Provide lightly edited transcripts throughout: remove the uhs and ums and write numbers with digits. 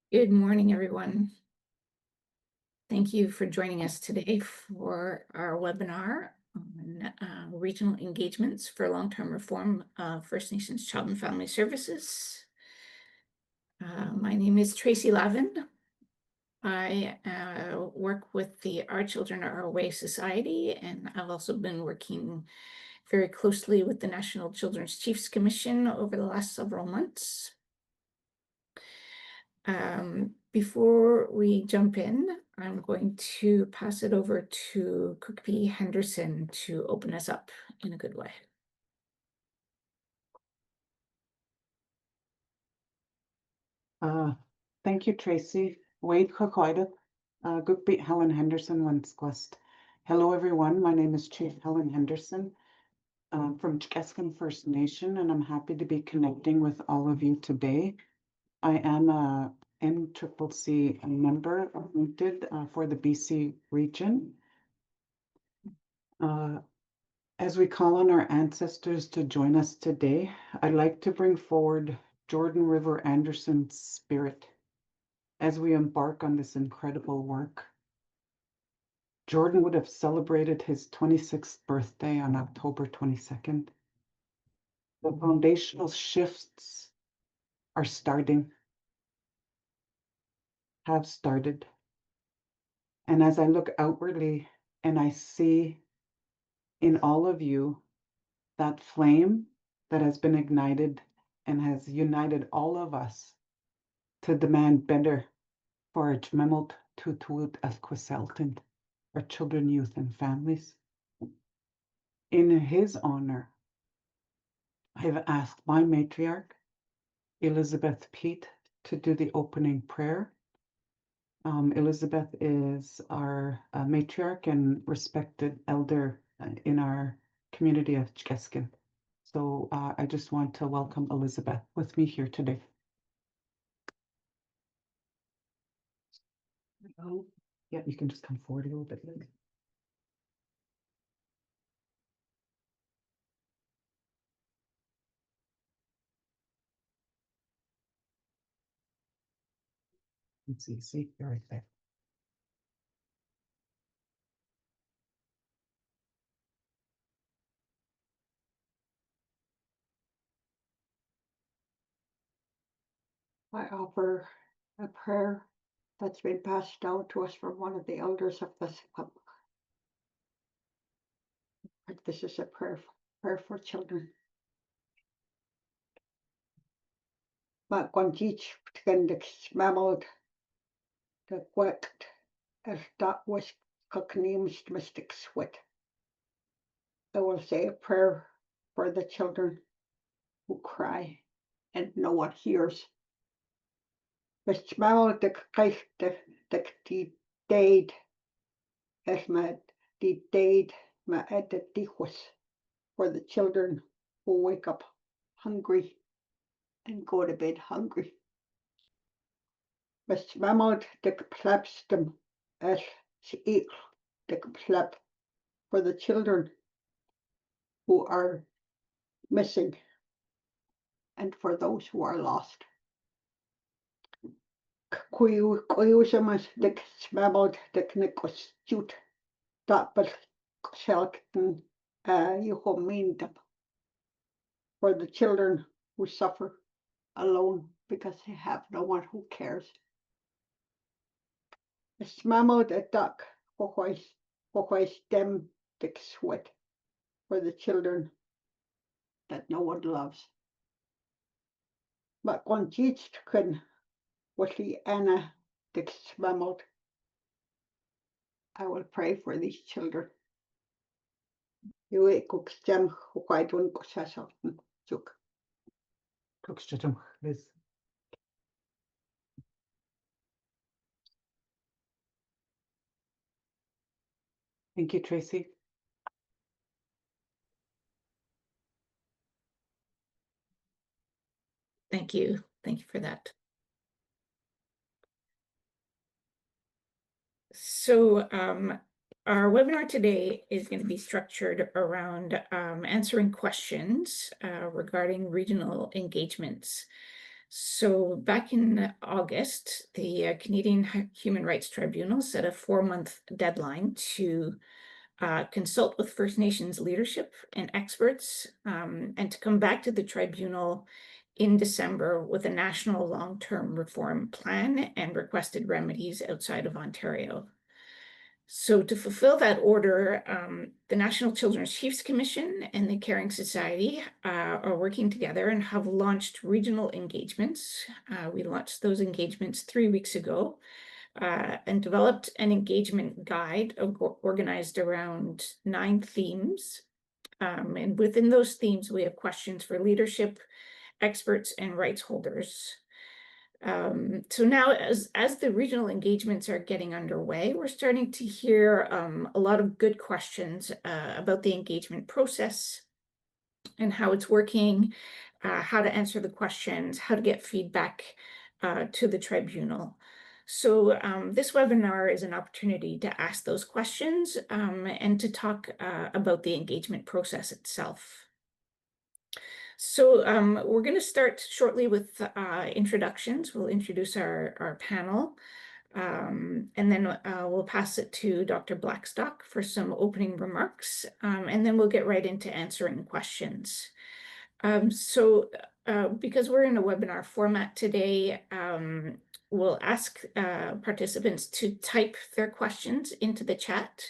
Good morning, everyone. Thank you for joining us today for our webinar on regional engagements for long-term reform of First Nations Child and Family Services. My name is Tracy Lavin. I work with the Our Children Our Way Society, and I've also been working very closely with the National Children's Chiefs Commission over the last several months. Before we jump in, I'm going to pass it over to Cookbee Henderson to open us up in a good way. Thank you, Tracy. Wade Cookhoida, Cookbee Helen Henderson, Winsquist. Hello, everyone. My name is Chief Helen Henderson from Chkeskan First Nation, and I'm happy to be connecting with all of you today. I am a NCCC member appointed for the BC region. As we call on our ancestors to join us today, I'd like to bring forward Jordan River Anderson's spirit as we embark on this incredible work. Jordan would have celebrated his 26th birthday on October 22nd. The foundational shifts are starting, have started. And as I look outwardly and I see in all of you that flame that has been ignited and has united all of us to demand better for our Jmemelt Tutut Elquaseltant, our children, youth, and families. In his honor, I have asked my matriarch, Elizabeth Pete, to do the opening prayer. Elizabeth is our matriarch and respected elder in our community of Chkeskan. So I just want to welcome Elizabeth with me here today. Yeah, you can just come forward a little bit. NCCC, you're right there. I offer a prayer that's been passed down to us from one of the elders of this club. This is a prayer for children. Ma gwantich tgendik smamod the gwekt as that was cockneams mystic sweat. I will say a prayer for the children who cry and no one hears. The smamod the kite the dade as ma the dade ma at the dichwas for the children who wake up hungry and go to bed hungry. Mas mamod de plebstum as each de pleb for the children who are missing and for those who are lost. Quiosamas de smamod de knikos jut that but shelton yuhomindum for the children who suffer alone because they have no one who cares. Smamod a duck whois dem dick sweat for the children that no one loves. But one kun was the Anna dick smamod. I will pray for these children. You cook stem why don't go session juk. Liz. Thank you, Tracy. Thank you. Thank you for that. So our webinar today is going to be structured around answering questions regarding regional engagements. So back in August, the Canadian Human Rights Tribunal set a 4-month deadline to consult with First Nations leadership and experts, and to come back to the tribunal in December with a national long-term reform plan and requested remedies outside of Ontario. So to fulfill that order, the National Children's Chiefs Commission and the Caring Society are working together and have launched regional engagements. We launched those engagements 3 weeks ago, and developed an engagement guide organized around 9 themes. And within those themes, we have questions for leadership, experts, and rights holders. So now, as the regional engagements are getting underway, we're starting to hear a lot of good questions about the engagement process and how it's working, how to answer the questions, how to get feedback to the tribunal. So this webinar is an opportunity to ask those questions and to talk about the engagement process itself. So we're going to start shortly with introductions. We'll introduce our panel, and then we'll pass it to Dr. Blackstock for some opening remarks, and then we'll get right into answering questions. Because we're in a webinar format today, we'll ask participants to type their questions into the chat.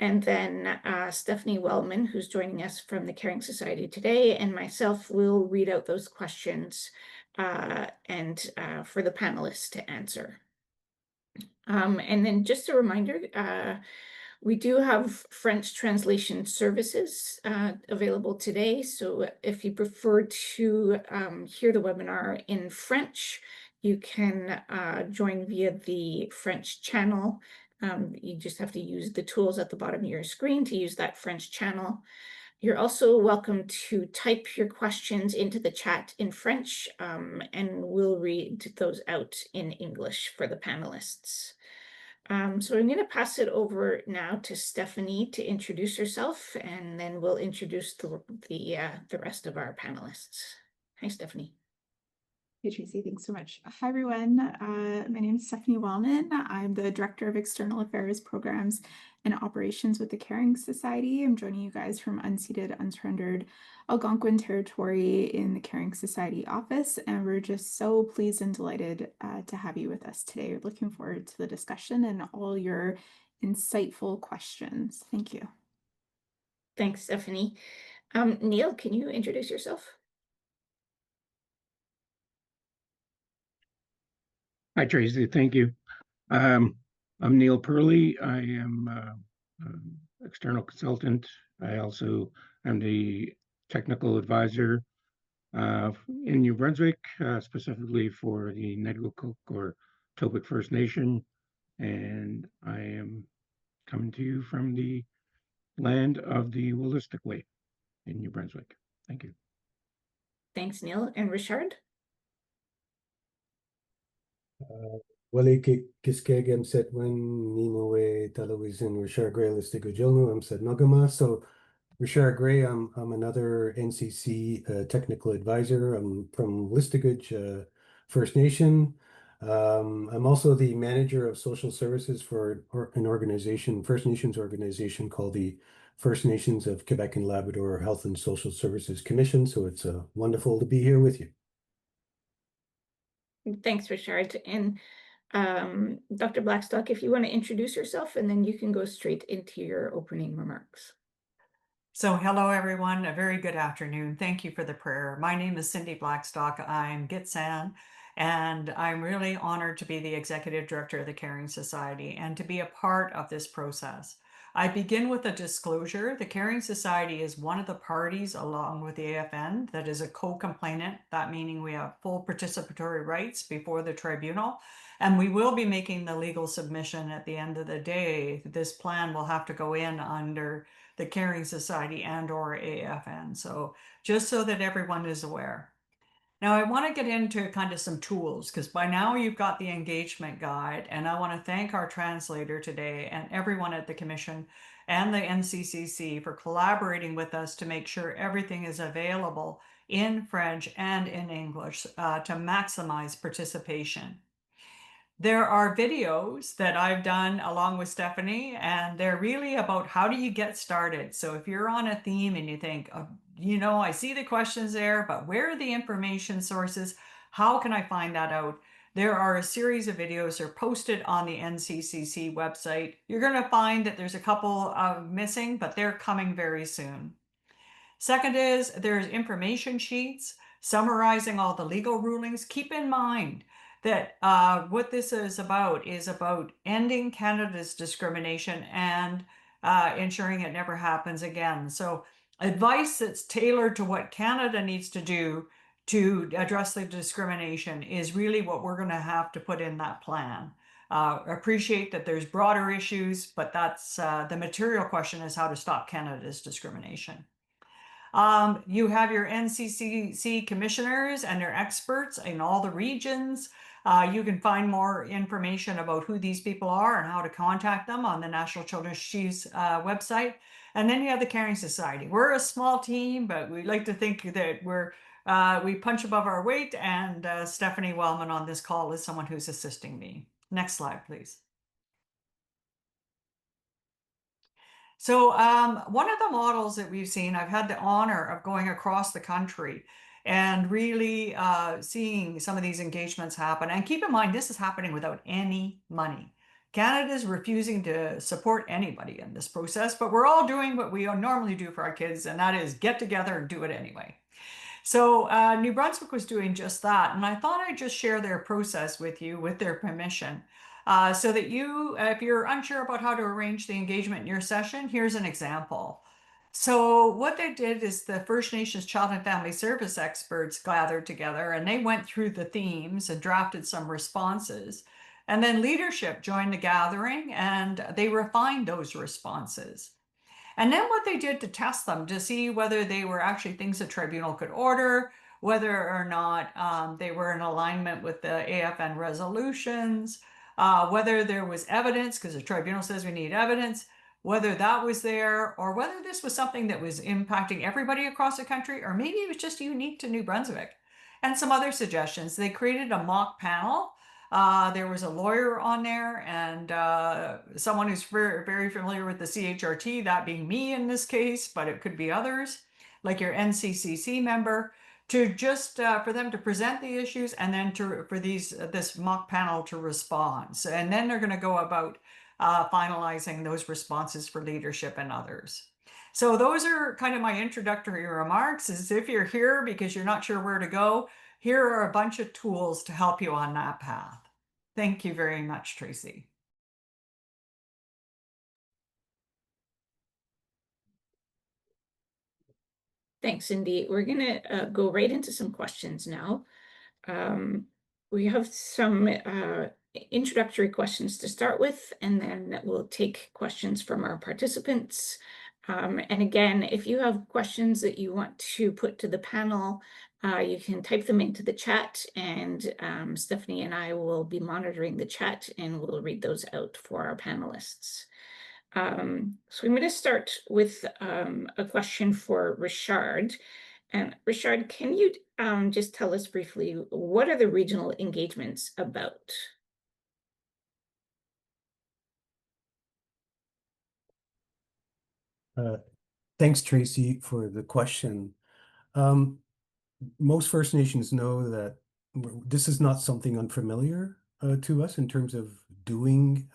And then Stephanie Wellman, who's joining us from the Caring Society today, and myself will read out those questions and for the panelists to answer. And then just a reminder, we do have French translation services available today. So if you prefer to hear the webinar in French, you can join via the French channel. You just have to use the tools at the bottom of your screen to use that French channel. You're also welcome to type your questions into the chat in French, and we'll read those out in English for the panelists. So I'm going to pass it over now to Stephanie to introduce herself, and then we'll introduce the rest of our panelists. Hi, Stephanie. Hey, Tracy, thanks so much. Hi, everyone. My name is Stephanie Wellman. I'm the Director of External Affairs Programs and Operations with the Caring Society. I'm joining you guys from unceded, unsurrendered Algonquin territory in the Caring Society office, and we're just so pleased and delighted to have you with us today. We're looking forward to the discussion and all your insightful questions. Thank you. Thanks, Stephanie. Neil, can you introduce yourself? Hi, Tracy. Thank you. I'm Neil Perley. I am external consultant. I also am the technical advisor in New Brunswick, specifically for the Neguilcook or Tobique First Nation. And I am coming to you from the land of the Willistic Way in New Brunswick. Thank you. Thanks, Neil. And Richard? Wale Kiskegem Setwin Nino Television Richard Gray Listigo Jilno, I'm said Nogama. So Richard Gray, I'm another NCC technical advisor. I'm from Listigage First Nation. I'm also the manager of social services for an organization, First Nations organization called the First Nations of Quebec and Labrador Health and Social Services Commission. So it's wonderful to be here with you. Thanks, Richard. And Dr. Blackstock, if you want to introduce yourself, and then you can go straight into your opening remarks. So hello, everyone. A very good afternoon. Thank you for the prayer. My name is Cindy Blackstock. I'm Gitsan, and I'm really honored to be the Executive Director of the Caring Society and to be a part of this process. I begin with a disclosure. The Caring Society is one of the parties along with the AFN that is a co-complainant, that meaning we have full participatory rights before the tribunal, and we will be making the legal submission at the end of the day. This plan will have to go in under the Caring Society and/or AFN. So just so that everyone is aware. Now I want to get into kind of some tools, because by now you've got the engagement guide, and I want to thank our translator today and everyone at the Commission and the NCCC for collaborating with us to make sure everything is available in French and in English to maximize participation. There are videos that I've done along with Stephanie, and they're really about how do you get started. So if you're on a theme and you think, oh, you know, I see the questions there, but where are the information sources? How can I find that out? There are a series of videos that are posted on the NCCC website. You're going to find that there's a couple missing, but they're coming very soon. Second is there's information sheets summarizing all the legal rulings. Keep in mind that what this is about ending Canada's discrimination and ensuring it never happens again. So advice that's tailored to what Canada needs to do to address the discrimination is really what we're going to have to put in that plan. Appreciate that there's broader issues, but that's the material question is how to stop Canada's discrimination. You have your NCCC commissioners and their experts in all the regions. You can find more information about who these people are and how to contact them on the National Children's Chiefs website. And then you have the Caring Society. We're a small team, but we like to think that we punch above our weight, and Stephanie Wellman on this call is someone who's assisting me. Next slide, please. So one of the models that we've seen, I've had the honor of going across the country and really seeing some of these engagements happen. And keep in mind, this is happening without any money. Canada is refusing to support anybody in this process, but we're all doing what we normally do for our kids, and that is get together and do it anyway. So New Brunswick was doing just that, and I thought I'd just share their process with you with their permission. So that you, if you're unsure about how to arrange the engagement in your session, here's an example. So what they did is the First Nations Child and Family Service experts gathered together and they went through the themes and drafted some responses. And then leadership joined the gathering and they refined those responses. And then what they did to test them to see whether they were actually things the tribunal could order, whether or not they were in alignment with the AFN resolutions, whether there was evidence, because the tribunal says we need evidence, whether that was there, or whether this was something that was impacting everybody across the country, or maybe it was just unique to New Brunswick. And some other suggestions. They created a mock panel. There was a lawyer on there and someone who's very, very familiar with the CHRT, that being me in this case, but it could be others, like your NCCC member, to just for them to present the issues and then for this mock panel to respond. So, and then they're going to go about finalizing those responses for leadership and others. So those are kind of my introductory remarks. Is if you're here because you're not sure where to go, here are a bunch of tools to help you on that path. Thank you very much, Tracy. Thanks, Cindy. We're going to go right into some questions now. We have some introductory questions to start with, and then we'll take questions from our participants. And again, if you have questions that you want to put to the panel, you can type them into the chat, and Stephanie and I will be monitoring the chat and we'll read those out for our panelists. So I'm going to start with a question for Richard. And Richard, can you just tell us briefly, what are the regional engagements about? Thanks, Tracy, for the question. Most First Nations know that this is not something unfamiliar to us in terms of doing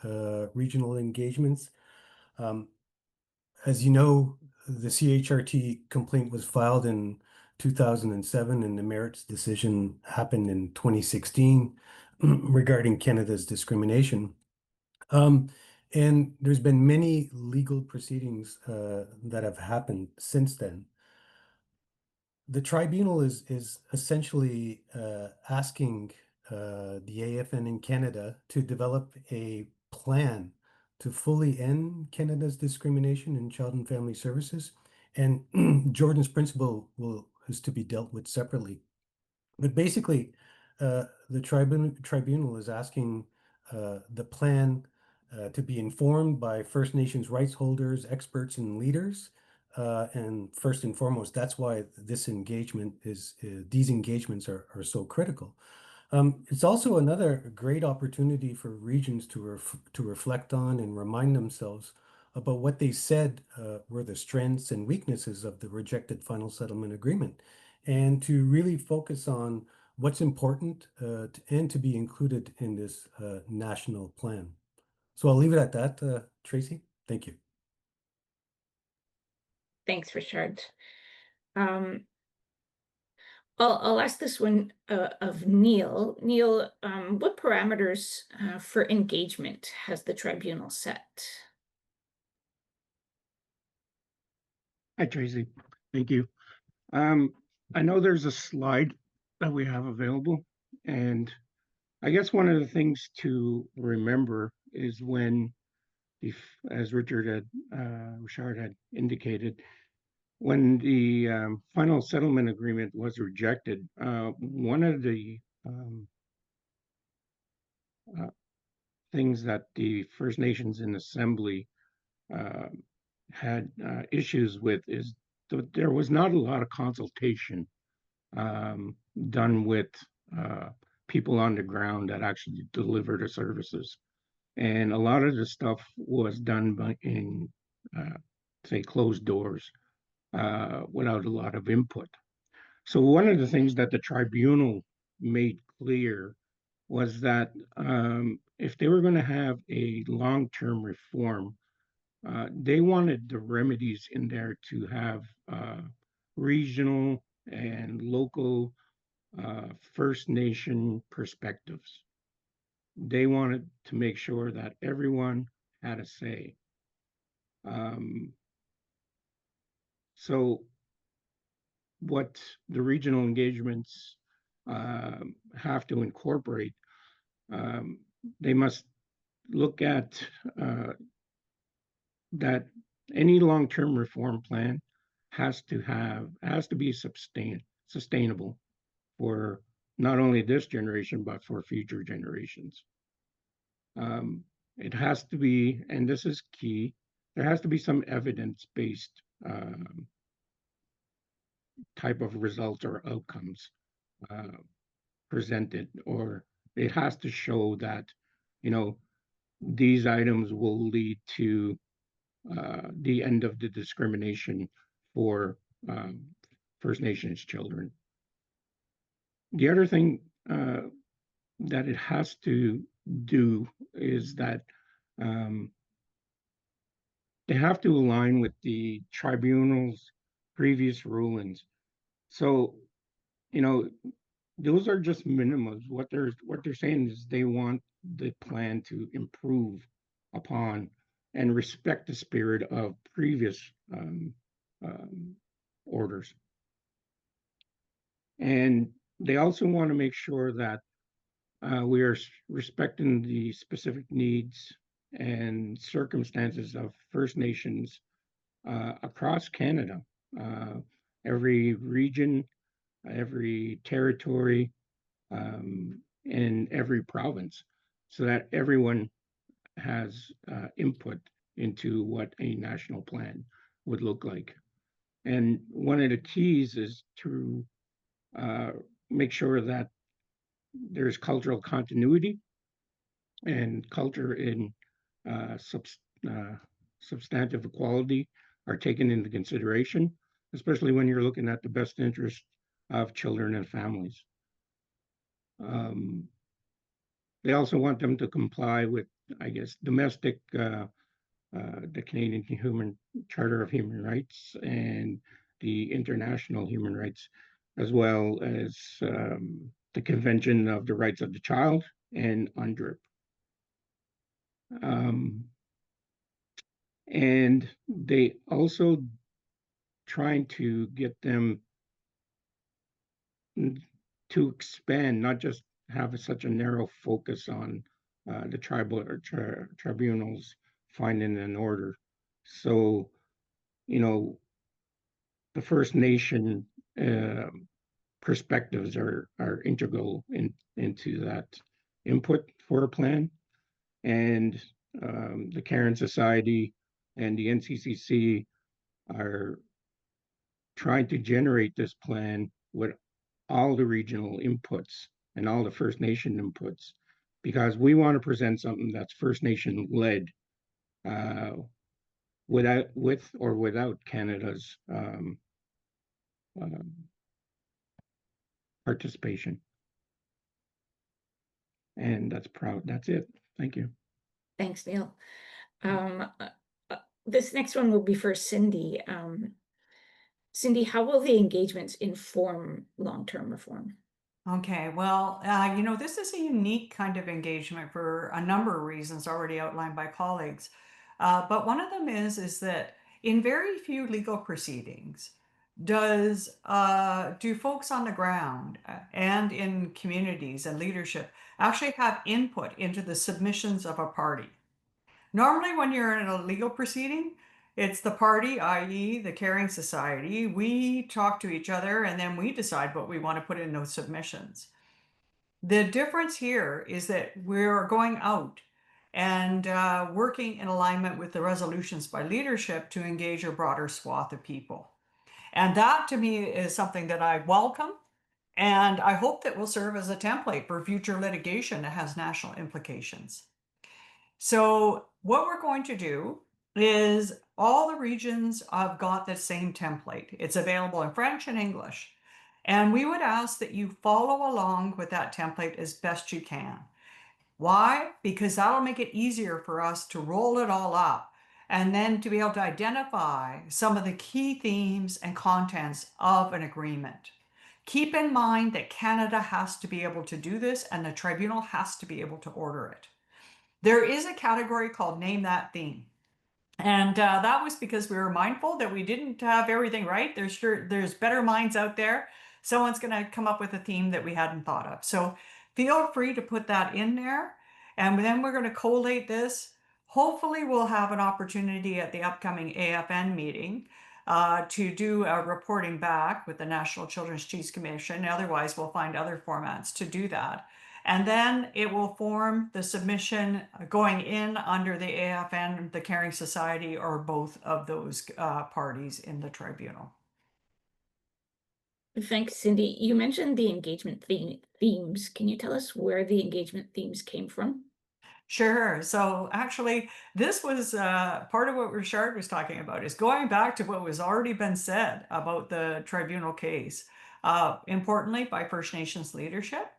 regional engagements. As you know, the CHRT complaint was filed in 2007 and the merits decision happened in 2016 regarding Canada's discrimination. And there's been many legal proceedings that have happened since then. The tribunal is essentially asking the AFN in Canada to develop a plan to fully end Canada's discrimination in child and family services. And Jordan's principle is to be dealt with separately. But basically, the tribunal is asking the plan to be informed by First Nations rights holders, experts, and leaders. And first and foremost, that's why this engagement these engagements are so critical. It's also another great opportunity for regions to reflect on and remind themselves about what they said were the strengths and weaknesses of the rejected final settlement agreement, and to really focus on what's important and to be included in this national plan. So I'll leave it at that, Tracy. Thank you. Thanks, Richard. I'll ask this one of Neil. Neil, what parameters for engagement has the tribunal set? Hi, Tracy. Thank you. I know there's a slide that we have available, and I guess one of the things to remember is when, as Richard had indicated, when the final settlement agreement was rejected, one of the things that the First Nations in Assembly had issues with is that there was not a lot of consultation done with people on the ground that actually deliver the services. And a lot of the stuff was done in, say, closed doors without a lot of input. So one of the things that the tribunal made clear was that if they were going to have a long-term reform, they wanted the remedies in there to have regional and local First Nation perspectives. They wanted to make sure that everyone had a say. So what the regional engagements have to incorporate, they must look at that any long-term reform plan has to be sustainable for not only this generation but for future generations. It has to be, and this is key, there has to be some evidence-based type of results or outcomes presented, or it has to show that, you know, these items will lead to the end of the discrimination for First Nations children. The other thing that it has to do is that they have to align with the tribunal's previous rulings. So, you know, those are just minimums. What they're saying is they want the plan to improve upon and respect the spirit of previous orders. And they also want to make sure that we are respecting the specific needs and circumstances of First Nations across Canada. Every region, every territory, in every province, so that everyone has input into what a national plan would look like. And one of the keys is to make sure that there's cultural continuity and culture in substantive equality are taken into consideration, especially when you're looking at the best interest of children and families. They also want them to comply with, I guess, domestic, the Canadian Charter of Human Rights and the international human rights, as well as the Convention of the Rights of the Child and UNDRIP. And they also trying to get them to expand, not just have such a narrow focus on the tribal or tribunals finding an order. So, you know, the First Nation perspectives are integral into that input for a plan. And the Caring Society and the NCCC are trying to generate this plan with all the regional inputs and all the First Nation inputs, because we want to present something that's First Nation led, with or without Canada's participation. And that's it. Thank you. Thanks, Neil. This next one will be for Cindy. Cindy, how will the engagements inform long-term reform? Okay, well, this is a unique kind of engagement for a number of reasons already outlined by colleagues. But one of them is that in very few legal proceedings do folks on the ground and in communities and leadership actually have input into the submissions of a party. Normally, when you're in a legal proceeding, it's the party, i.e. the Caring Society. We talk to each other and then we decide what we want to put in those submissions. The difference here is that we're going out and working in alignment with the resolutions by leadership to engage a broader swath of people. And that to me is something that I welcome. And I hope that will serve as a template for future litigation that has national implications. So what we're going to do is all the regions have got the same template. It's available in French and English. And we would ask that you follow along with that template as best you can. Why? Because that'll make it easier for us to roll it all up and then to be able to identify some of the key themes and contents of an agreement. Keep in mind that Canada has to be able to do this and the tribunal has to be able to order it. There is a category called Name That Theme. And that was because we were mindful that we didn't have everything right. There's better minds out there. Someone's going to come up with a theme that we hadn't thought of. So feel free to put that in there. And then we're going to collate this. Hopefully we'll have an opportunity at the upcoming AFN meeting to do a reporting back with the National Children's Chiefs Commission. Otherwise, we'll find other formats to do that. And then it will form the submission going in under the AFN, the Caring Society, or both of those parties in the tribunal. Thanks, Cindy. You mentioned the engagement themes. Can you tell us where the engagement themes came from? Sure. So actually, this was part of what Richard was talking about, is going back to what was already been said about the tribunal case. Importantly, by First Nations leadership,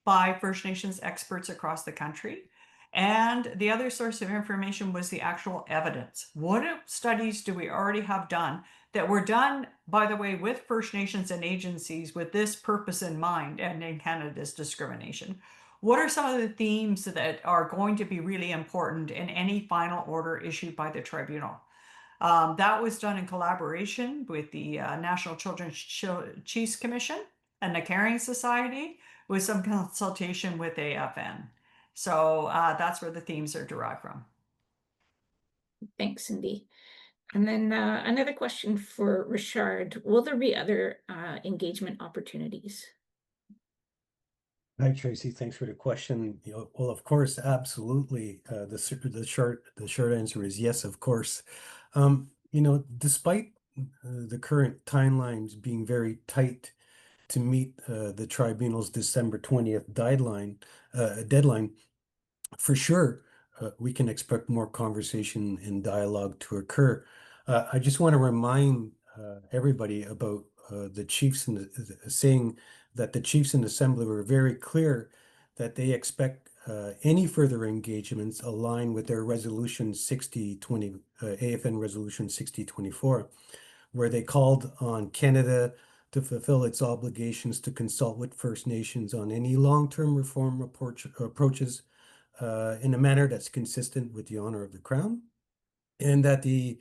by First Nations experts across the country. And the other source of information was the actual evidence. What studies do we already have done that were done, by the way, with First Nations and agencies with this purpose in mind, ending Canada's discrimination? What are some of the themes that are going to be really important in any final order issued by the tribunal? That was done in collaboration with the National Children's Chiefs Commission and the Caring Society, with some consultation with AFN. So that's where the themes are derived from. Thanks, Cindy. And then another question for Richard. Will there be other engagement opportunities? Hi, Tracy. Thanks for the question. Well, of course, absolutely. The short answer is yes, of course. Despite the current timelines being very tight to meet the tribunal's December 20th deadline, for sure, we can expect more conversation and dialogue to occur. I just want to remind everybody about the chiefs saying that the chiefs in Assembly were very clear that they expect any further engagements align with their resolution 6020, AFN resolution 6024, where they called on Canada to fulfill its obligations to consult with First Nations on any long-term reform approaches in a manner that's consistent with the honor of the Crown, and that the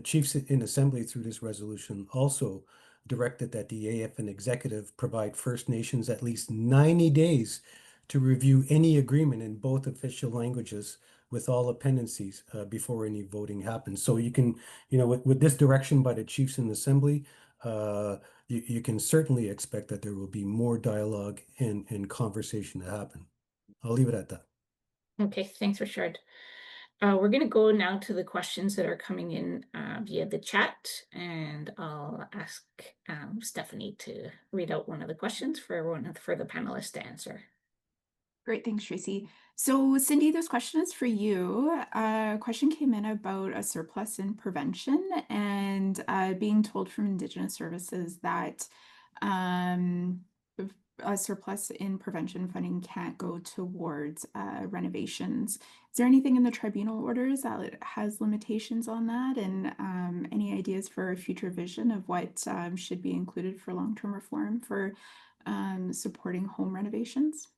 chiefs in Assembly through this resolution also directed that the AFN executive provide First Nations at least 90 days to review any agreement in both official languages with all appendices before any voting happens. So you can, with this direction by the chiefs in Assembly, you can certainly expect that there will be more dialogue and conversation to happen. I'll leave it at that. Okay, thanks, Richard. We're going to go now to the questions that are coming in via the chat, and I'll ask Stephanie to read out one of the questions for the panelists to answer. Great, thanks, Tracy. So Cindy, this question is for you. A question came in about a surplus in prevention and being told from Indigenous Services that a surplus in prevention funding can't go towards renovations. Is there anything in the tribunal orders that has limitations on that, and any ideas for a future vision of what should be included for long-term reform for supporting home renovations?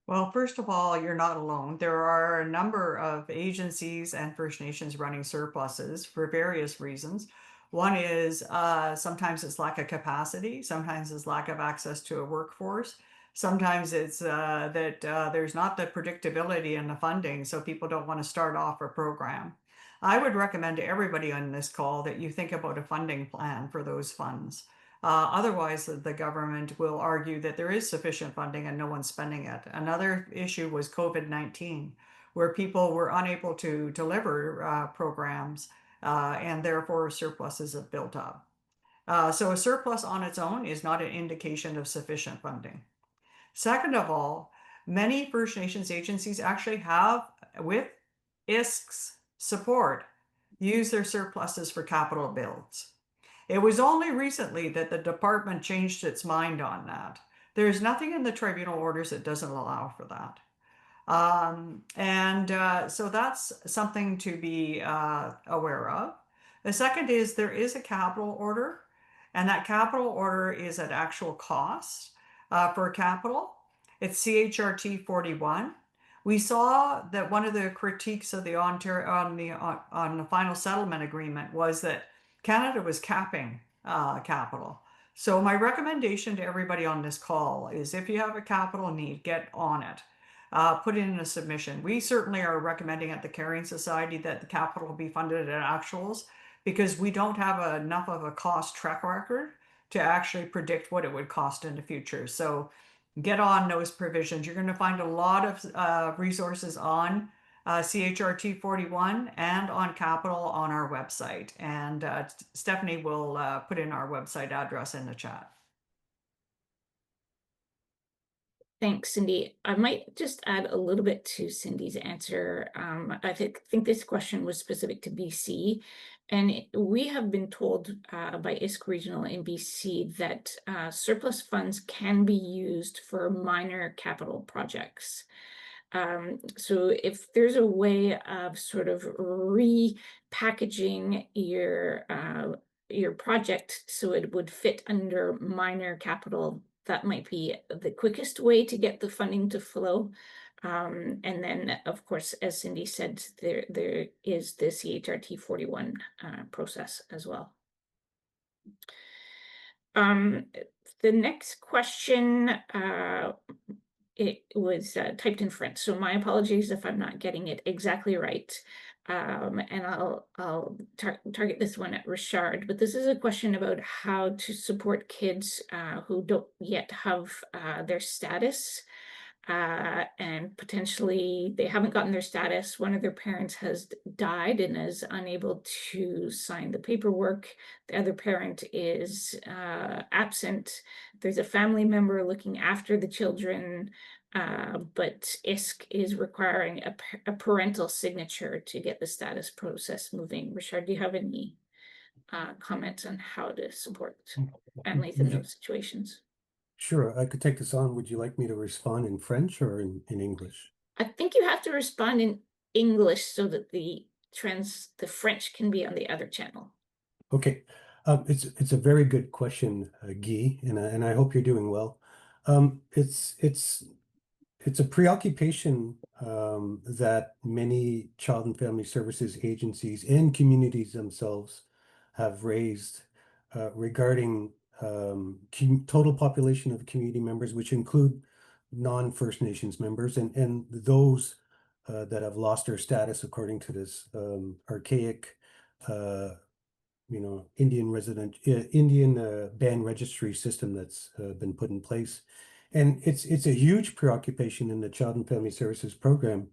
Well, first of all, you're not alone. There are a number of agencies and First Nations running surpluses for various reasons. One is sometimes it's lack of capacity, sometimes it's lack of access to a workforce. Sometimes it's that there's not the predictability in the funding, so people don't want to start off a program. I would recommend to everybody on this call that you think about a funding plan for those funds. Otherwise, the government will argue that there is sufficient funding and no one's spending it. Another issue was COVID-19, where people were unable to deliver programs and therefore surpluses have built up. So a surplus on its own is not an indication of sufficient funding. Second of all, many First Nations agencies actually have, with ISK's support, used their surpluses for capital builds. It was only recently that the department changed its mind on that. There's nothing in the tribunal orders that doesn't allow for that. So that's something to be aware of. The second is there is a capital order, and that capital order is at actual cost for capital. It's CHRT 41. We saw that one of the critiques of the Ontario on the final settlement agreement was that Canada was capping capital. So my recommendation to everybody on this call is if you have a capital need, get on it. Put in a submission. We certainly are recommending at the Caring Society that the capital be funded at actuals because we don't have enough of a cost track record to actually predict what it would cost in the future. So get on those provisions. You're going to find a lot of resources on CHRT 41 and on capital on our website. And Stephanie will put in our website address in the chat. Thanks, Cindy. I might just add a little bit to Cindy's answer. I think this question was specific to BC, and we have been told by ISK Regional in BC that surplus funds can be used for minor capital projects. So if there's a way of sort of repackaging your project so it would fit under minor capital, that might be the quickest way to get the funding to flow. And then, of course, as Cindy said, there is the CHRT 41 process as well. The next question, it was typed in French, so my apologies if I'm not getting it exactly right. And I'll target this one at Richard, but this is a question about how to support kids who don't yet have their status, and potentially they haven't gotten their status. One of their parents has died and is unable to sign the paperwork. The other parent is absent. There's a family member looking after the children, but ISK is requiring a parental signature to get the status process moving. Richard, do you have any comments on how to support families in those situations? Sure, I could take this on. Would you like me to respond in French or in English? I think you have to respond in English so that the French can be on the other channel. Okay, it's a very good question, Guy, and I hope you're doing well. It's a preoccupation that many child and family services agencies and communities themselves have raised regarding total population of community members, which include non-First Nations members and those that have lost their status according to this archaic Indian band registry system that's been put in place. And it's a huge preoccupation in the Child and Family Services program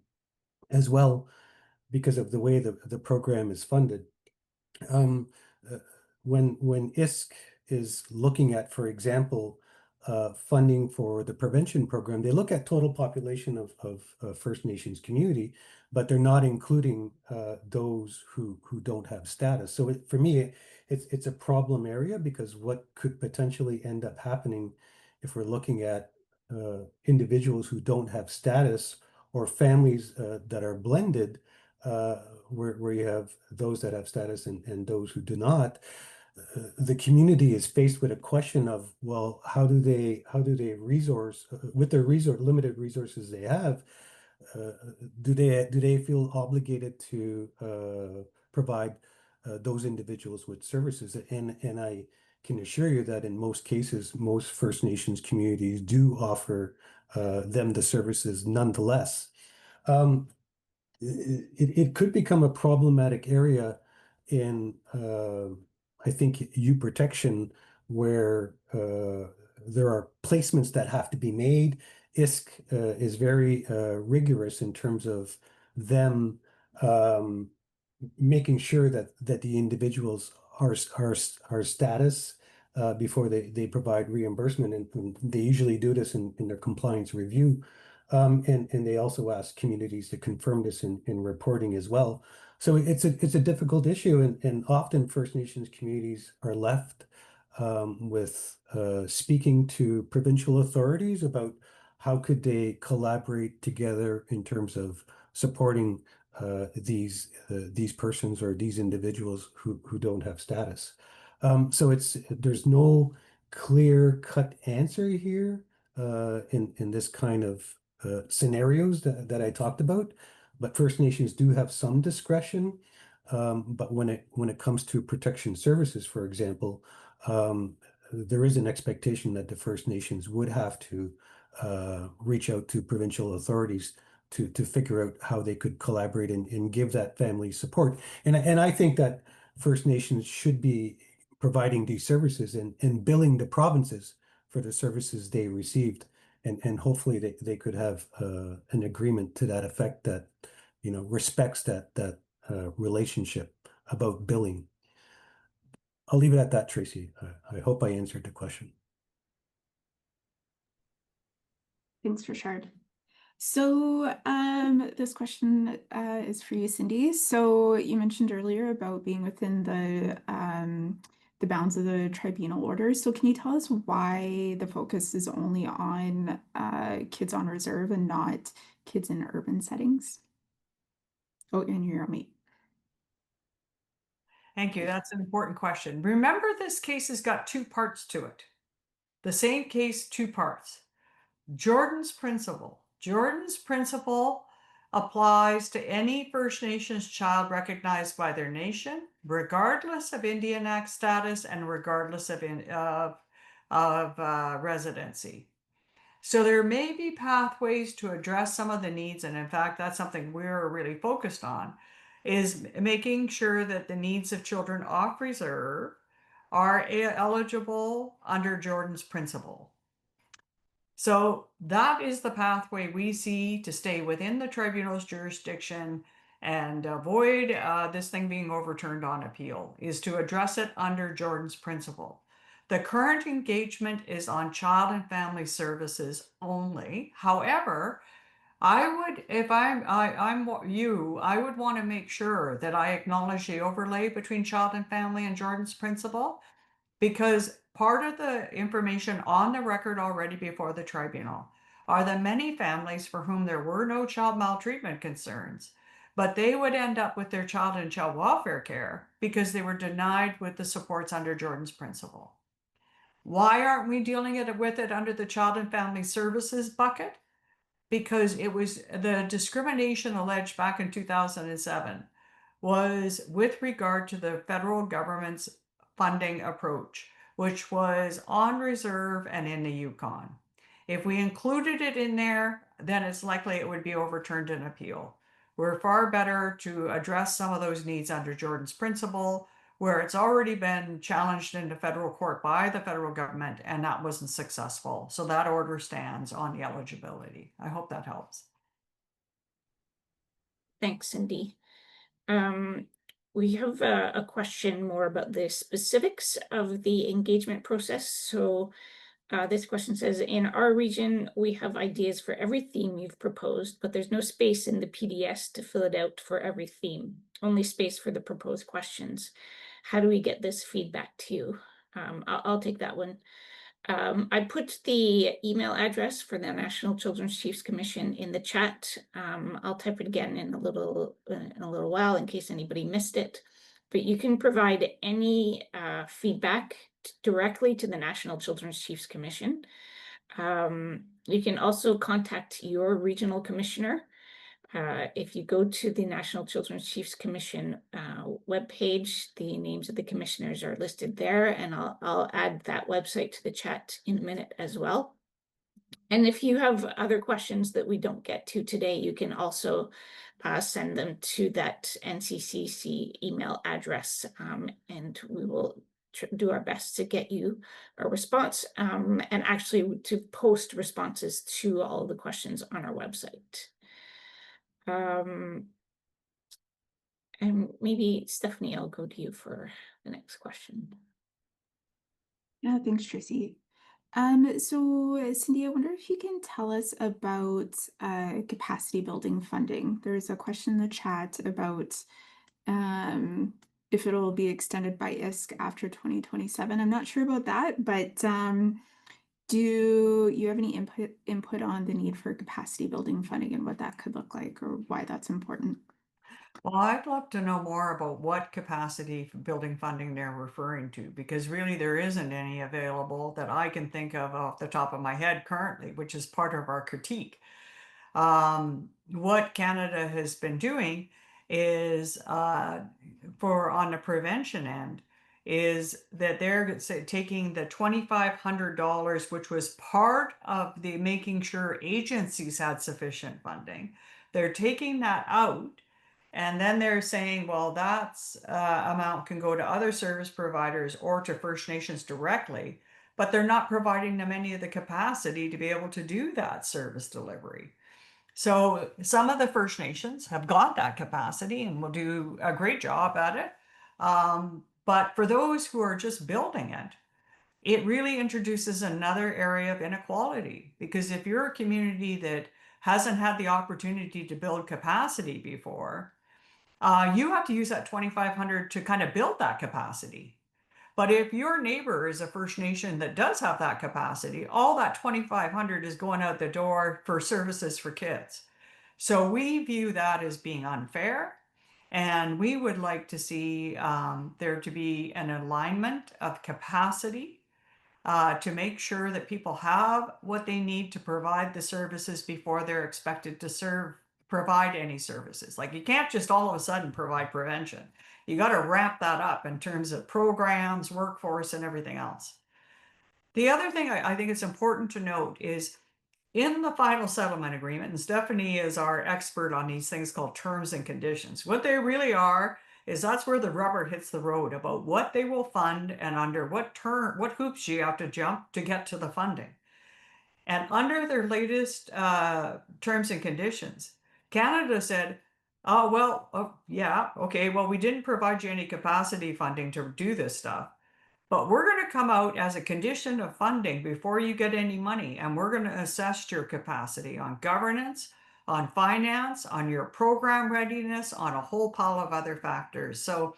as well, because of the way the program is funded. Um, when ISK is looking at, for example, funding for the prevention program, they look at total population of First Nations community, but they're not including those who don't have status. So for me, it's a problem area, because what could potentially end up happening if we're looking at individuals who don't have status, or families that are blended, where you have those that have status and those who do not, the community is faced with a question of, well, how do they resource with their limited resources they have? Do they feel obligated to provide those individuals with services? And I can assure you that in most cases, most First Nations communities do offer them the services nonetheless. It could become a problematic area in, I think, youth protection, where there are placements that have to be made. ISK is very rigorous in terms of them making sure that the individuals are status before they provide reimbursement, and they usually do this in their compliance review. And they also ask communities to confirm this in reporting as well. So it's a difficult issue, and often First Nations communities are left with speaking to provincial authorities about how could they collaborate together in terms of supporting these persons or these individuals who don't have status. So there's no clear-cut answer here in this kind of scenarios that I talked about, but First Nations do have some discretion. But when it comes to protection services, for example, there is an expectation that the First Nations would have to reach out to provincial authorities to figure out how they could collaborate and give that family support. And I think that First Nations should be providing these services and billing the provinces for the services they received. And hopefully they could have an agreement to that effect that, respects that relationship about billing. I'll leave it at that, Tracy. I hope I answered the question. Thanks, Richard. So this question is for you, Cindy. So you mentioned earlier about being within the bounds of the tribunal order. So can you tell us why the focus is only on kids on reserve and not kids in urban settings? Oh, and you're on mute. Thank you. That's an important question. Remember, this case has got two parts to it. The same case, two parts. Jordan's principle. Jordan's principle applies to any First Nations child recognized by their nation, regardless of Indian Act status and regardless of residency. So there may be pathways to address some of the needs, and in fact, that's something we're really focused on, is making sure that the needs of children off reserve are eligible under Jordan's principle. So that is the pathway we see to stay within the tribunal's jurisdiction and avoid this thing being overturned on appeal, is to address it under Jordan's principle. The current engagement is on child and family services only. However, I would, if I'm you, I would want to make sure that I acknowledge the overlay between child and family and Jordan's principle, because part of the information on the record already before the tribunal are the many families for whom there were no child maltreatment concerns, but they would end up with their child and child welfare care because they were denied with the supports under Jordan's principle. Why aren't we dealing with it under the child and family services bucket? Because it was the discrimination alleged back in 2007 was with regard to the federal government's funding approach, which was on reserve and in the Yukon. If we included it in there, then it's likely it would be overturned in appeal. We're far better to address some of those needs under Jordan's principle, where it's already been challenged into federal court by the federal government, and that wasn't successful. So that order stands on the eligibility. I hope that helps. Thanks, Cindy. We have a question more about the specifics of the engagement process. So this question says, in our region, we have ideas for every theme you've proposed, but there's no space in the PDS to fill it out for every theme, only space for the proposed questions. How do we get this feedback to you? I'll take that one. I put the email address for the National Children's Chiefs Commission in the chat. I'll type it again in a little while in case anybody missed it. But you can provide any feedback directly to the National Children's Chiefs Commission. You can also contact your regional commissioner. If you go to the National Children's Chiefs Commission webpage, the names of the commissioners are listed there, and I'll add that website to the chat in a minute as well. And if you have other questions that we don't get to today, you can also send them to that NCCC email address, and we will do our best to get you a response, and actually to post responses to all of the questions on our website. And maybe Stephanie, I'll go to you for the next question. Yeah, thanks, Tracy. So Cindy, I wonder if you can tell us about capacity building funding. There's a question in the chat about if it'll be extended by ISC after 2027. I'm not sure about that, but do you have any input on the need for capacity building funding and what that could look like, or why that's important? Well, I'd love to know more about what capacity building funding they're referring to, because really there isn't any available that I can think of off the top of my head currently, which is part of our critique. What Canada has been doing is, on the prevention end, is that they're taking the $2,500, which was part of the making sure agencies had sufficient funding. They're taking that out. And then they're saying, well, that's amount can go to other service providers or to First Nations directly, but they're not providing them any of the capacity to be able to do that service delivery. So some of the First Nations have got that capacity and will do a great job at it. But for those who are just building it, it really introduces another area of inequality, because if you're a community that hasn't had the opportunity to build capacity before, you have to use that 2,500 to kind of build that capacity. But if your neighbor is a First Nation that does have that capacity, all that 2,500 is going out the door for services for kids. So we view that as being unfair. And we would like to see there to be an alignment of capacity to make sure that people have what they need to provide the services before they're expected to provide any services. Like, you can't just all of a sudden provide prevention. You got to ramp that up in terms of programs, workforce, and everything else. The other thing I think it's important to note is in the final settlement agreement, and Stephanie is our expert on these things called terms and conditions. What they really are is that's where the rubber hits the road about what they will fund and under what hoops you have to jump to get to the funding. And under their latest terms and conditions, Canada said, oh, well, yeah, okay, well, we didn't provide you any capacity funding to do this stuff, but we're going to come out as a condition of funding before you get any money, and we're going to assess your capacity on governance, on finance, on your program readiness, on a whole pile of other factors. So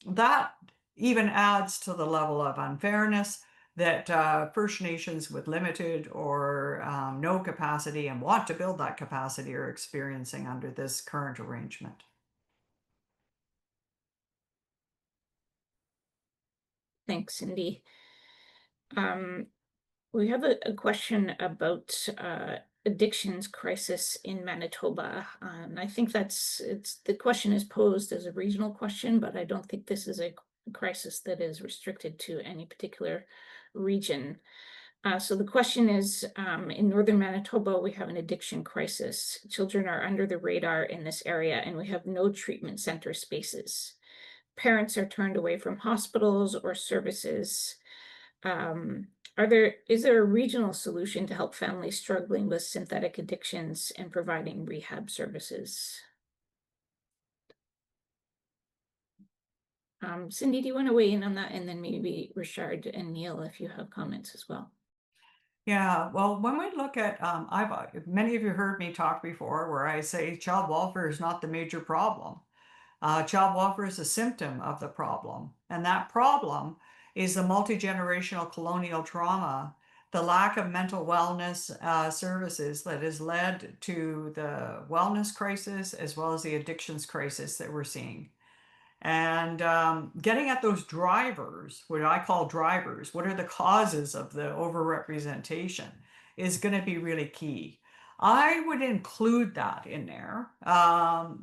that even adds to the level of unfairness that First Nations with limited or no capacity and want to build that capacity are experiencing under this current arrangement. Thanks, Cindy. We have a question about addictions crisis in Manitoba. And I think the question is posed as a regional question, but I don't think this is a crisis that is restricted to any particular region. So the question is, in northern Manitoba, we have an addiction crisis. Children are under the radar in this area, and we have no treatment center spaces. Parents are turned away from hospitals or services. Is there a regional solution to help families struggling with synthetic addictions and providing rehab services? Cindy, do you want to weigh in on that? And then maybe Richard and Neil, if you have comments as well. Yeah, well, when we look at, many of you heard me talk before where I say child welfare is not the major problem. Child welfare is a symptom of the problem. And that problem is the multi-generational colonial trauma, the lack of mental wellness services that has led to the wellness crisis as well as the addictions crisis that we're seeing. And getting at those drivers, what I call drivers, what are the causes of the overrepresentation, is going to be really key. I would include that in there, but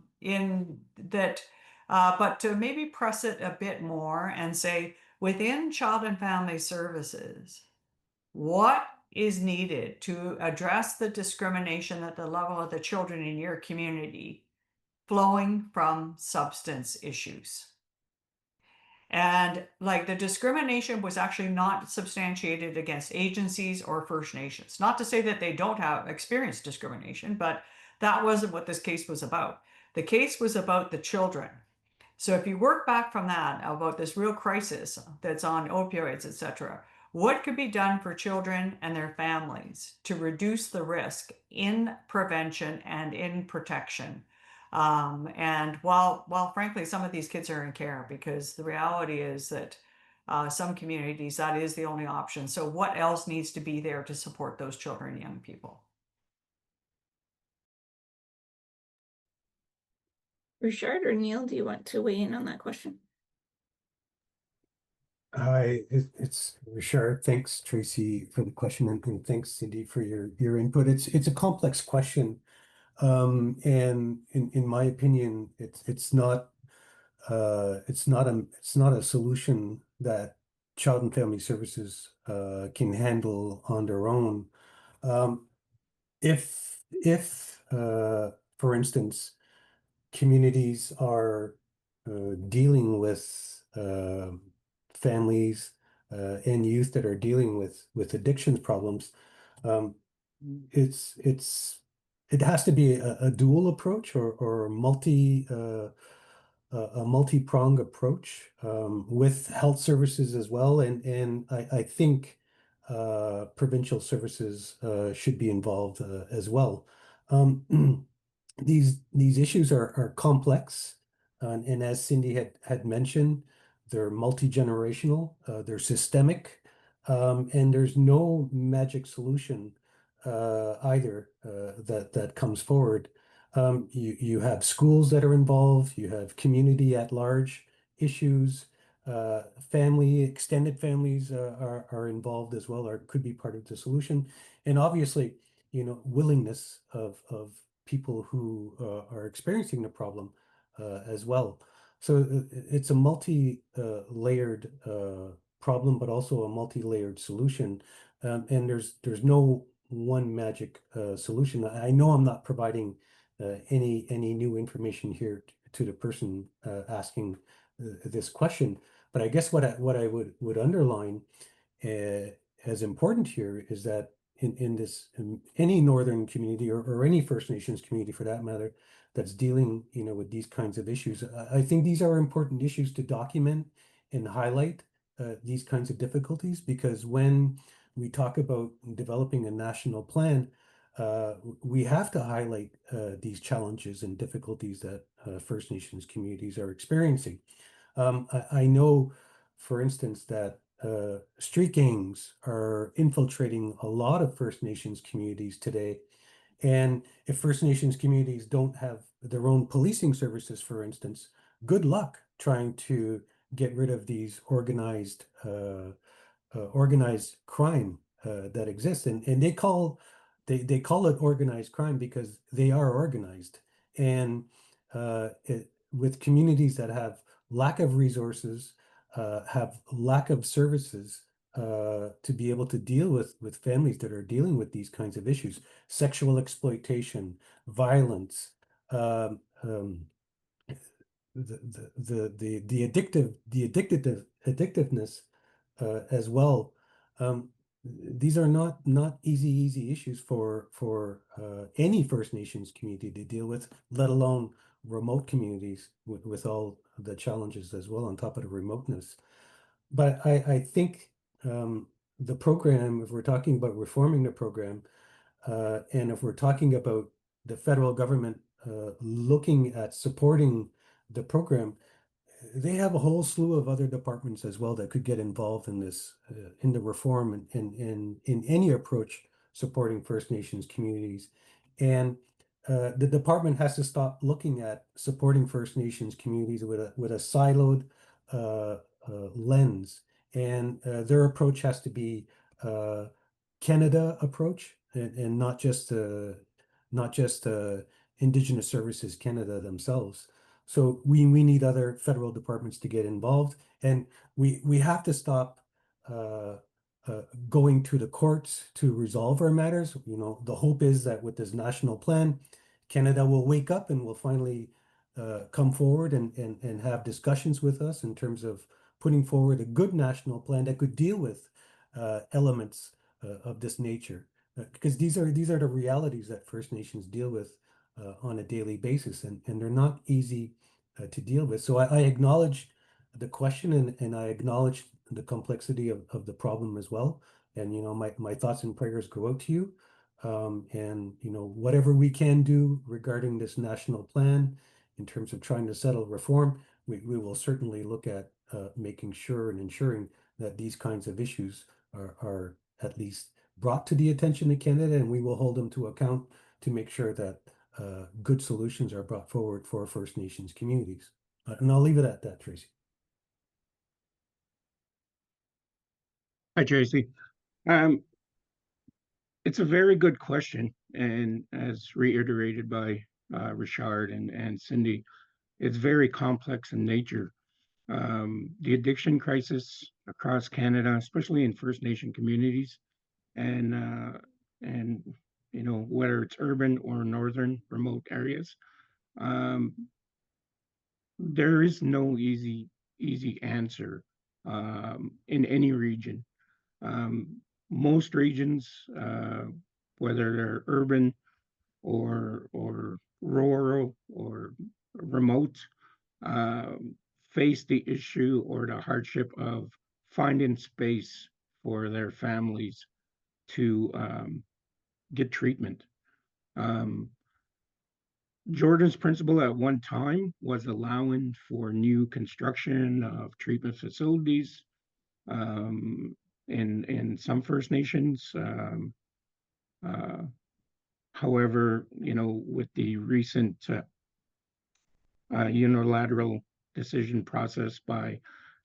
to maybe press it a bit more and say, within Child and Family Services, what is needed to address the discrimination at the level of the children in your community flowing from substance issues? And like the discrimination was actually not substantiated against agencies or First Nations. Not to say that they don't have experienced discrimination, but that wasn't what this case was about. The case was about the children. So if you work back from that about this real crisis that's on opioids, etc., what could be done for children and their families to reduce the risk in prevention and in protection? And while frankly, some of these kids are in care, because the reality is that some communities, that is the only option. So what else needs to be there to support those children and young people? Richard or Neil, do you want to weigh in on that question? Hi, it's Richard. Thanks, Tracy, for the question, and thanks, Cindy, for your input. It's a complex question, and in my opinion, it's not a solution that Child and Family Services can handle on their own. If for instance, communities are dealing with families and youth that are dealing with addictions problems, um, it has to be a dual approach or a multi-pronged approach with health services as well, and I think provincial services should be involved as well. These issues are complex, and as Cindy had mentioned, they're multi-generational, they're systemic, and there's no magic solution either that comes forward. You have schools that are involved, you have community at large issues, extended families are involved as well, or could be part of the solution, and obviously, willingness of people who are experiencing the problem as well. So it's a multi-layered problem, but also a multi-layered solution. And there's no one magic solution. I know I'm not providing any new information here to the person asking this question, but I guess what I would underline as important here is that in any northern community or any First Nations community for that matter that's dealing with these kinds of issues, I think these are important issues to document and highlight these kinds of difficulties, because when we talk about developing a national plan, we have to highlight these challenges and difficulties that First Nations communities are experiencing. I know, for instance, that street gangs are infiltrating a lot of First Nations communities today. And if First Nations communities don't have their own policing services, for instance, good luck trying to get rid of these organized crime that exists. And they call it organized crime because they are organized. And with communities that have lack of resources, have lack of services to be able to deal with families that are dealing with these kinds of issues, sexual exploitation, violence, the addictiveness as well. These are not easy issues for any First Nations community to deal with, let alone remote communities with all the challenges as well on top of the remoteness. But I think the program, if we're talking about reforming the program, and if we're talking about the federal government looking at supporting the program, they have a whole slew of other departments as well that could get involved in this, in the reform and in any approach supporting First Nations communities. And the department has to stop looking at supporting First Nations communities with a siloed lens. And their approach has to be Canada approach and not just Indigenous Services Canada themselves. So we need other federal departments to get involved, and we have to stop going to the courts to resolve our matters. You know, the hope is that with this national plan, Canada will wake up and will finally come forward and have discussions with us in terms of putting forward a good national plan that could deal with elements of this nature. Because these are the realities that First Nations deal with on a daily basis, and they're not easy to deal with. So I acknowledge the question and I acknowledge the complexity of the problem as well. And you know, my thoughts and prayers go out to you. And you know, whatever we can do regarding this national plan in terms of trying to settle reform, we will certainly look at making sure and ensuring that these kinds of issues are at least brought to the attention of Canada, and we will hold them to account to make sure that good solutions are brought forward for First Nations communities. And I'll leave it at that, Tracy. Hi, Tracy. It's a very good question, and as reiterated by Richard and Cindy, it's very complex in nature. The addiction crisis across Canada, especially in First Nation communities, and you know, whether it's urban or northern remote areas, um, there is no easy answer in any region. Most regions, whether they're urban or rural or remote, face the issue or the hardship of finding space for their families to get treatment. Um, Jordan's principle at one time was allowing for new construction of treatment facilities um, in some First Nations. Uh, However, you know, with the recent unilateral decision process by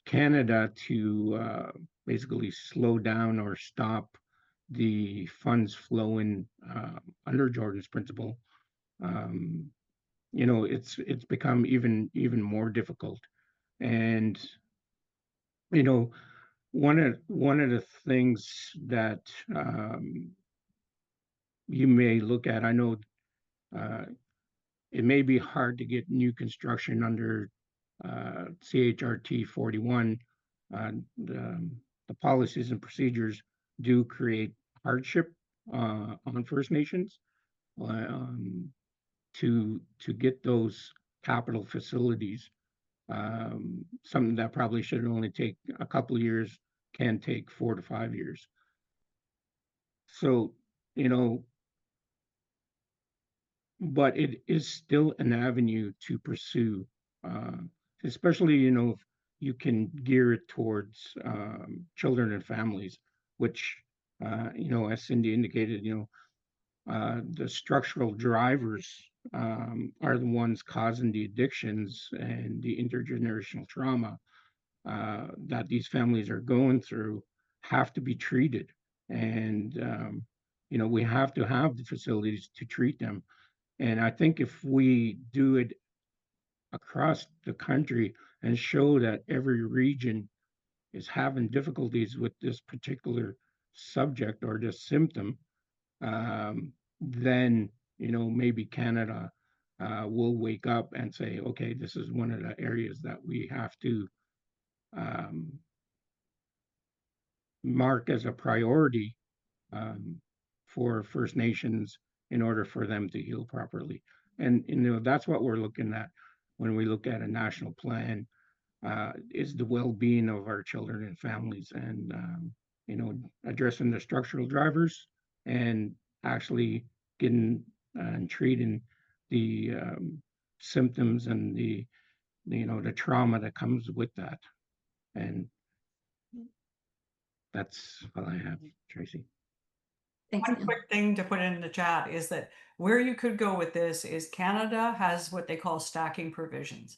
Canada to basically slow down or stop the funds flowing under Jordan's principle, um, you know, it's become even more difficult. And you know, one of the things that you may look at, I know uh, it may be hard to get new construction under CHRT 41. The, the policies and procedures do create hardship on First Nations to get those capital facilities. Something that probably should only take a couple of years can take 4 to 5 years. So, you know, but it is still an avenue to pursue, uh, especially, you know, if you can gear it towards children and families, which, you know, as Cindy indicated, you know, the structural drivers are the ones causing the addictions and the intergenerational trauma that these families are going through have to be treated. And, you know, we have to have the facilities to treat them. And I think if we do it across the country and show that every region is having difficulties with this particular subject or this symptom, then you know maybe Canada will wake up and say, okay, this is one of the areas that we have to um, mark as a priority for First Nations in order for them to heal properly. And that's what we're looking at when we look at a national plan, is the well-being of our children and families, and addressing the structural drivers and actually getting and treating the symptoms and the trauma that comes with that. And that's all I have, Tracy. Thanks, One Neil. quick thing to put in the chat is that where you could go with this is Canada has what they call stacking provisions.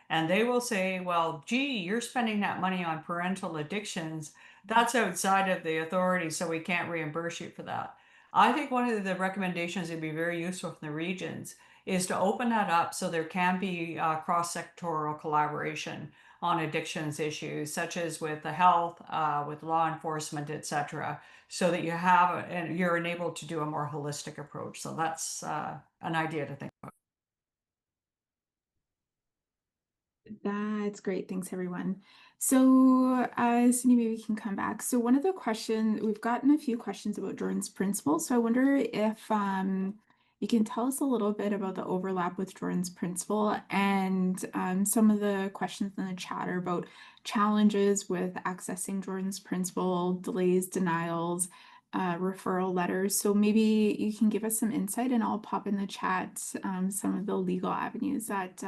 And they will say, well, gee, you're spending that money on parental addictions. That's outside of the authority, so we can't reimburse you for that. I think one of the recommendations that would be very useful from the regions is to open that up so there can be cross-sectoral collaboration on addictions issues, such as with the health, with law enforcement, etc., so that you have and you're enabled to do a more holistic approach. So that's an idea to think about. That's great. Thanks, everyone. So, Cindy, maybe we can come back. So one of the questions, we've gotten a few questions about Jordan's principle. So I wonder if you can tell us a little bit about the overlap with Jordan's principle, and some of the questions in the chat are about challenges with accessing Jordan's principle, delays, denials, referral letters. So maybe you can give us some insight, and I'll pop in the chat some of the legal avenues that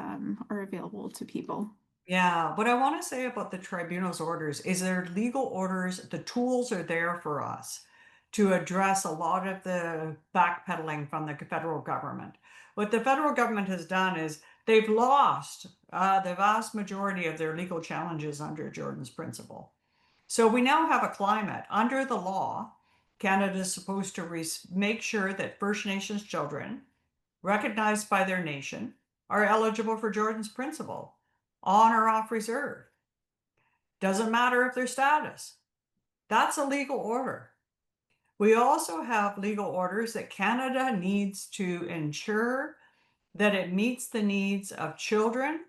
are available to people. Yeah, what I want to say about the tribunal's orders is they're legal orders. The tools are there for us to address a lot of the backpedaling from the federal government. What the federal government has done is they've lost the vast majority of their legal challenges under Jordan's principle. So we now have a climate under the law. Canada is supposed to make sure that First Nations children recognized by their nation are eligible for Jordan's principle, on or off reserve. Doesn't matter if their status. That's a legal order. We also have legal orders that Canada needs to ensure that it meets the needs of children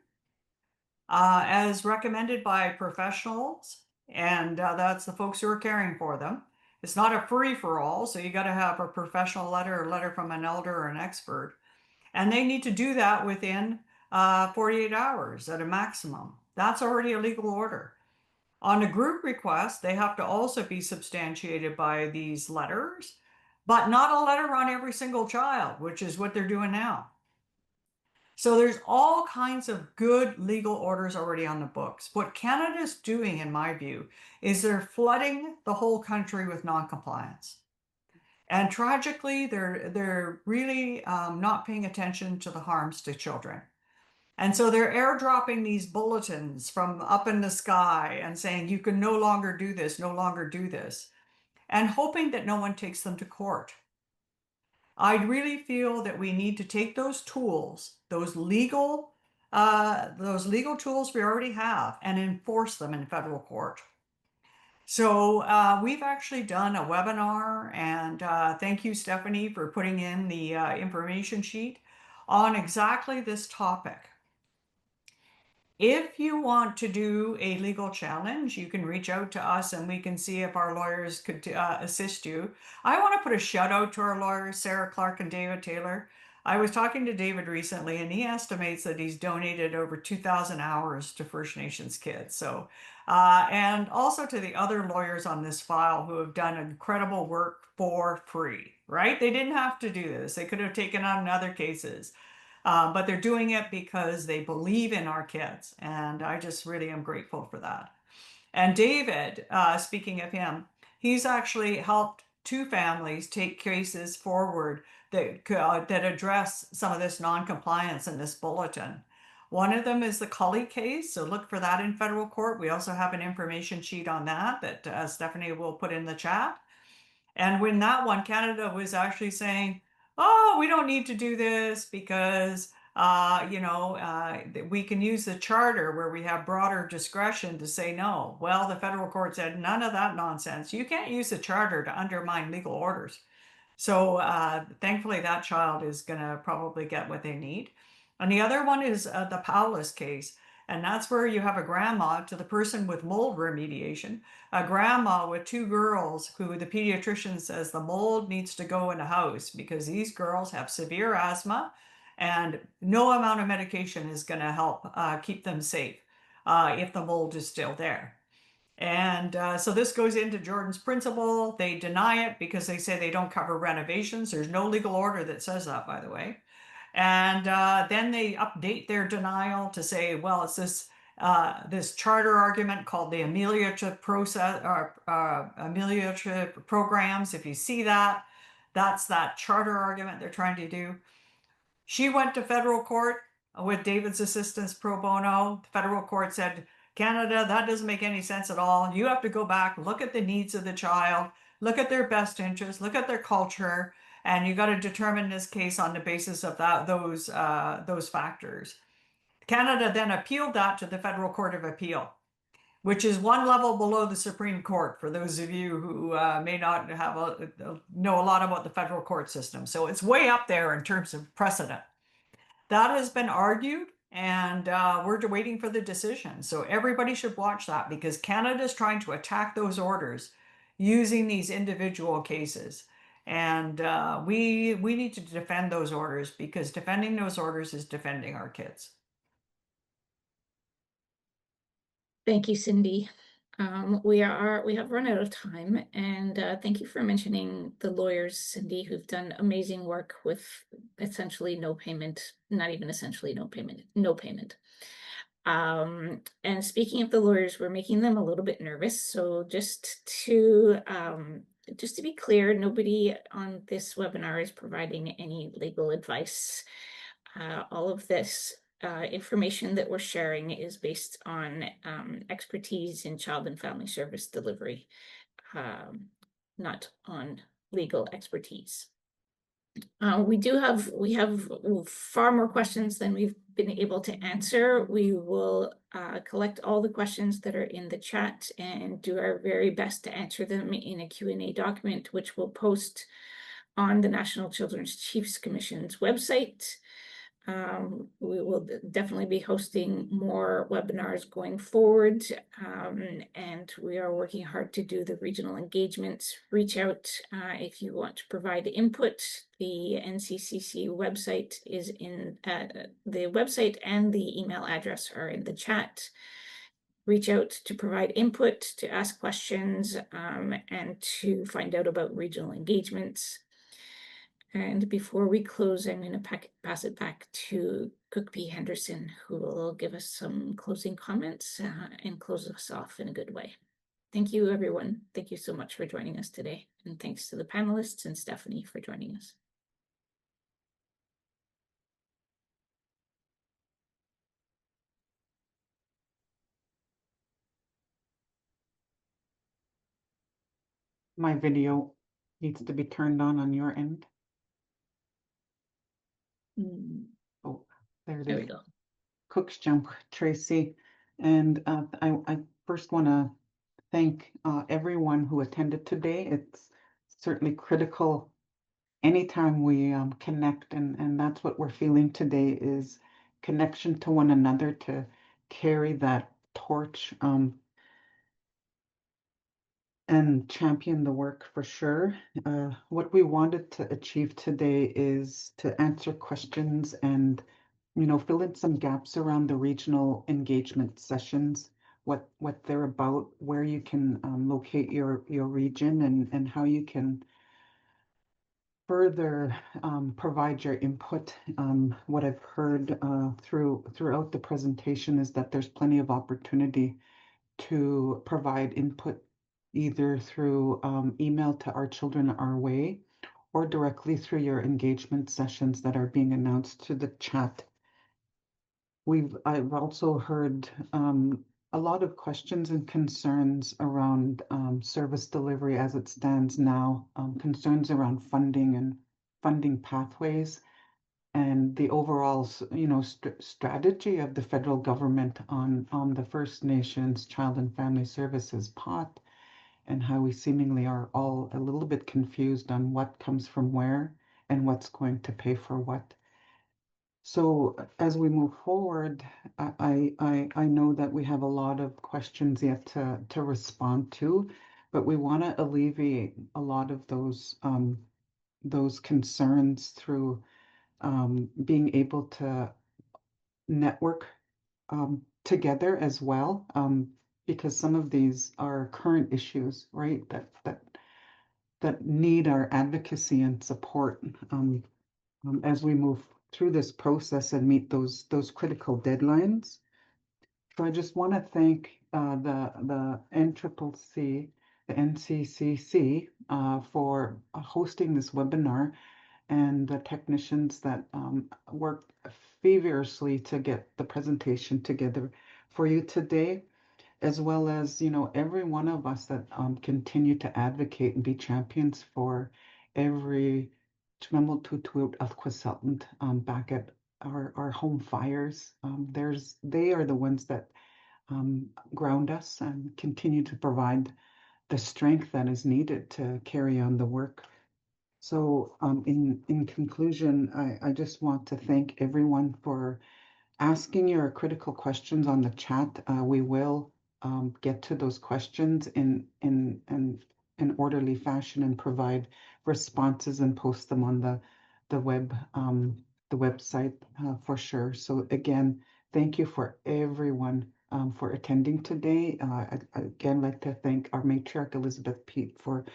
as recommended by professionals, and that's the folks who are caring for them. It's not a free-for-all, so you got to have a professional letter or letter from an elder or an expert. And they need to do that within 48 hours at a maximum. That's already a legal order. On a group request, they have to also be substantiated by these letters, but not a letter on every single child, which is what they're doing now. So there's all kinds of good legal orders already on the books. What Canada's doing, in my view, is they're flooding the whole country with noncompliance. And tragically, they're really not paying attention to the harms to children. And so they're airdropping these bulletins from up in the sky and saying, you can no longer do this, no longer do this, and hoping that no one takes them to court. I really feel that we need to take those tools, those legal tools we already have, and enforce them in federal court. So we've actually done a webinar, and thank you, Stephanie, for putting in the information sheet on exactly this topic. If you want to do a legal challenge, you can reach out to us and we can see if our lawyers could assist you. I want to put a shout out to our lawyers, Sarah Clark and David Taylor. I was talking to David recently, and he estimates that he's donated over 2,000 hours to First Nations kids. So, and also to the other lawyers on this file who have done incredible work for free, right? They didn't have to do this. They could have taken on other cases. But they're doing it because they believe in our kids. And I just really am grateful for that. And David, speaking of him, he's actually helped 2 families take cases forward that address some of this non-compliance in this bulletin. One of them is the Cully case, so look for that in federal court. We also have an information sheet on that Stephanie will put in the chat. And when that one, Canada was actually saying, oh, we don't need to do this because, we can use the charter where we have broader discretion to say no. Well, the federal court said, none of that nonsense. You can't use the charter to undermine legal orders. So thankfully, that child is going to probably get what they need. And the other one is the Paulus case. And that's where you have a grandma to the person with mold remediation, a grandma with 2 girls who the pediatrician says the mold needs to go in the house because these girls have severe asthma And no amount of medication is going to help keep them safe if the mold is still there. And so this goes into Jordan's principle. They deny it because they say they don't cover renovations. There's no legal order that says that, by the way. And then they update their denial to say, well, it's this charter argument called the ameliorative process or ameliorative programs. If you see that, that's that charter argument they're trying to do. She went to federal court with David's assistance pro bono. The federal court said, Canada, that doesn't make any sense at all. You have to go back, look at the needs of the child, look at their best interests, look at their culture, and you got to determine this case on the basis of those factors. Canada then appealed that to the Federal Court of Appeal, which is one level below the Supreme Court, for those of you who may not have know a lot about the federal court system. So it's way up there in terms of precedent. That has been argued, and we're waiting for the decision. So everybody should watch that, because Canada is trying to attack those orders using these individual cases. And we need to defend those orders, because defending those orders is defending our kids. Thank you, Cindy. We have run out of time, and thank you for mentioning the lawyers, Cindy, who've done amazing work with essentially no payment, not even essentially no payment, no payment. And speaking of the lawyers, we're making them a little bit nervous. So just to be clear, nobody on this webinar is providing any legal advice. All of this information that we're sharing is based on expertise in child and family service delivery, not on legal expertise. We have far more questions than we've been able to answer. We will collect all the questions that are in the chat and do our very best to answer them in a Q&A document, which we'll post on the National Children's Chiefs Commission's website. We will definitely be hosting more webinars going forward, and we are working hard to do the regional engagements. Reach out if you want to provide input. The NCCC website is in the website, and the email address are in the chat. Reach out to provide input, to ask questions, and to find out about regional engagements. And before we close, I'm going to pass it back to Cook P. Henderson, who will give us some closing comments and close us off in a good way. Thank you, everyone. Thank you so much for joining us today. And thanks to the panelists and Stephanie for joining us. My video needs to be turned on your end. Oh, there it is. There we go. Cook's Jump, Tracy. And I first want to thank everyone who attended today. It's certainly critical anytime we connect, and that's what we're feeling today, is connection to one another, to carry that torch and champion the work for sure. What we wanted to achieve today is to answer questions and, you know, fill in some gaps around the regional engagement sessions, what they're about, where you can locate your region, and how you can further provide your input. What I've heard throughout the presentation is that there's plenty of opportunity to provide input, either through email to Our Children Our Way, or directly through your engagement sessions that are being announced to the chat. I've also heard a lot of questions and concerns around service delivery as it stands now, concerns around funding and funding pathways, and the overall, you know, strategy of the federal government on the First Nations Child and Family Services pot, and how we seemingly are all a little bit confused on what comes from where and what's going to pay for what. So as we move forward, I know that we have a lot of questions yet to respond to, but we want to alleviate a lot of those concerns through being able to network together as well, because some of these are current issues, right? That need our advocacy and support as we move through this process and meet those critical deadlines. So I just want to thank the NCCC, the NCCC, for hosting this webinar, and the technicians that worked feverishly to get the presentation together for you today, as well as, every one of us that continue to advocate and be champions for every consultant back at our home fires. They are the ones that ground us and continue to provide the strength that is needed to carry on the work. So in conclusion, I just want to thank everyone for asking your critical questions on the chat. We will get to those questions in an orderly fashion and provide responses and post them on the website for sure. So again, thank you for everyone for attending today. I'd again like to thank our matriarch Elizabeth Pete for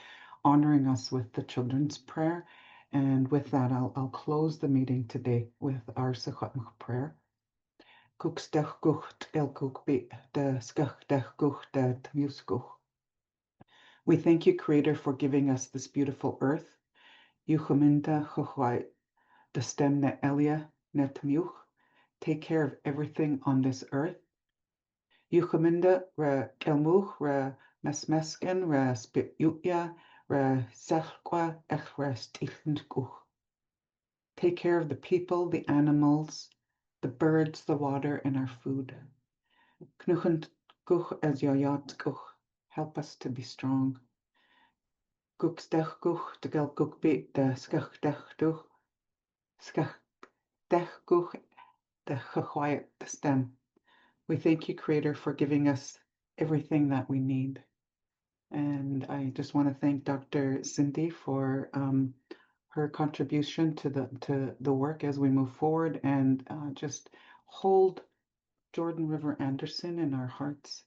honoring us with the children's prayer. And with that, I'll close the meeting today with our Sechatmach prayer. Kukstech gucht el kukbi de skachtech gucht de tmuskuch. We thank you, Creator, for giving us this beautiful earth. Yuchaminda chuchwai de stemne elia netmuch. Take care of everything on this earth. Yuchaminda re kelmuch re mesmesken re spitutya re sechqua ech re stichenkuch. Take care of the people, the animals, the birds, the water, and our food. Knuchend guch as yoyat guch. Help us to be strong. Gukstech guch de gel guch be de skachtech duch. Skachtech guch de chachwayat the stem. We thank you, Creator, for giving us everything that we need. And I just want to thank Dr. Cindy for her contribution to the work as we move forward, and just hold Jordan River Anderson in our hearts,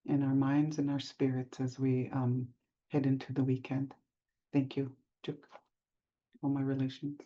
in our minds, and our spirits as we head into the weekend. Thank you. Juk. All my relations.